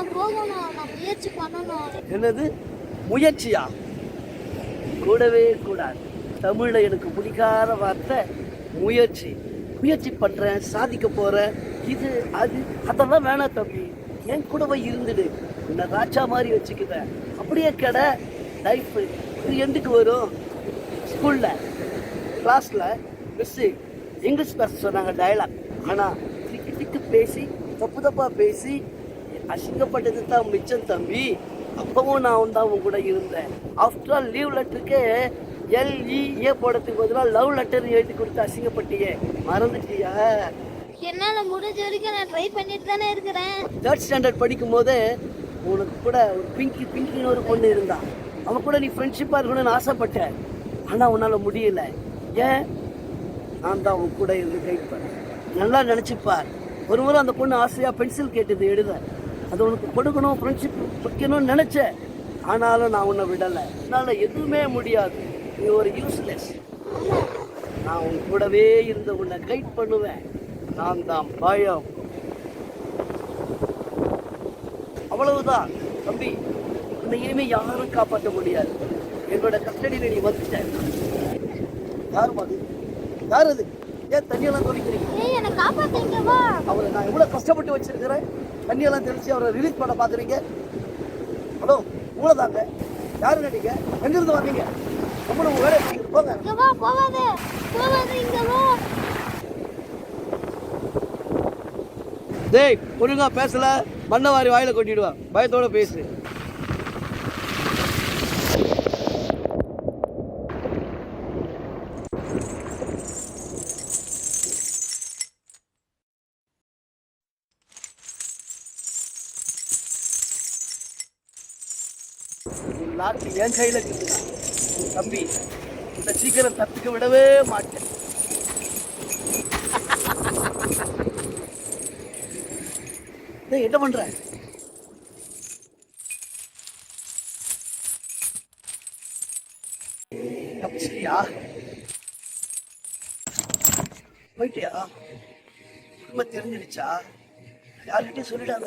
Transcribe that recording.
நான் போகணும், நான் முயற்சி பண்ணணும். என்னது முயற்சியா? கூடவே கூடாது. தமிழ்ல எனக்கு பிடிக்காத வார்த்தை முயற்சி. முயற்சி பண்றேன், சாதிக்க போறேன், இது அது அதெல்லாம் வேணாம் தம்பி. என் கூடவே இருந்துடு, உன்னை ராஜா மாதிரி வச்சுக்குவேன். அப்படியே கடை லைஃப் ஒரு எண்டுக்கு வரும். ஸ்கூல்ல கிளாஸ்ல மிஸ்ஸு இங்கிலீஷ் பேச சொன்னாங்க டயலாக். ஆனால் திக்கு திக்கு பேசி தப்பு தப்பாக பேசி அசிங்கப்பட்டது தான் மிச்சம் தம்பி. அப்பவும் நான் தான் உன் கூட இருந்தேன். ஆஃப்டர் ஆல் லீவ் லெட்டருக்கே LEA போடுறதுக்கு பதிலாக லவ் லெட்டர் எழுதி கொடுத்து அசிங்கப்பட்டியே, மறந்துட்டியா? என்னால முடிஞ்ச வரைக்கும் நான் ட்ரை பண்ணிட்டு தானே இருக்கிறேன். 3rd ஸ்டாண்டர்ட் படிக்கும் போதே உனக்கு கூட ஒரு பிங்கின்னு ஒரு பொண்ணு இருந்தா. அவன் கூட நீ ஃப்ரெண்ட்ஷிப்பாக இருக்கணும்னு ஆசைப்பட்டேன். ஆனால் உன்னால் முடியல. ஏன்? நான் தான் உன் கூட இருந்து கைட் பண்ணேன். நல்லா நினச்சிப்பார். ஒரு முறை அந்த பொண்ணு ஆசையாக பென்சில் கேட்டது எழுத. அது உனக்கு கொடுக்கணும், ஃப்ரெண்ட்ஷிப் வைக்கணும்னு நினச்சேன். ஆனாலும் நான் உன்னை விடலை. என்னால் எதுவுமே முடியாது, நீ ஒரு யூஸ்லெஸ். நான் உன் கூடவே இருந்து உன்னை கைட் பண்ணுவேன். நான் தான் பயம். அவ்வளவுதான் தம்பி. உன்னை இனிமே யாரும் காப்பாற்ற முடியாது. என்னோட கஸ்டடியில் நீ வந்துட்ட. யாரும் அது? யார் அது? ஏன் தண்ணியெல்லாம் தொலைக்கிறீங்க? என்னை காப்பாத்துங்க வா. அவரை நான் எவ்வளோ கஷ்டப்பட்டு வச்சிருக்கிறேன். தண்ணியெல்லாம் தெளிச்சு அவரை ரிலீஸ் பண்ண பார்க்குறீங்க. ஹலோ, உங்களதாங்க? யாருங்க நீங்க? எங்கிருந்து வந்தீங்க? நம்மளோட உங்க வேலை போங்க. இங்க வா, போகாத போகாத, இங்க வா. டேய், ஒழுங்கா பேசல மண்ணை வாரி வாயில கொட்டிடுவான். பயத்தோட பேசு. லாக்கு என் கையில இருக்குதுடா தம்பி. இந்த சீக்கிரம் தப்பிக்க விடவே மாட்டேன். என்ன பண்ற? தப்பிச்சியா? போயிட்டியா? உண்மை தெரிஞ்சிடுச்சா? யார்கிட்டயும் சொல்லிடாத.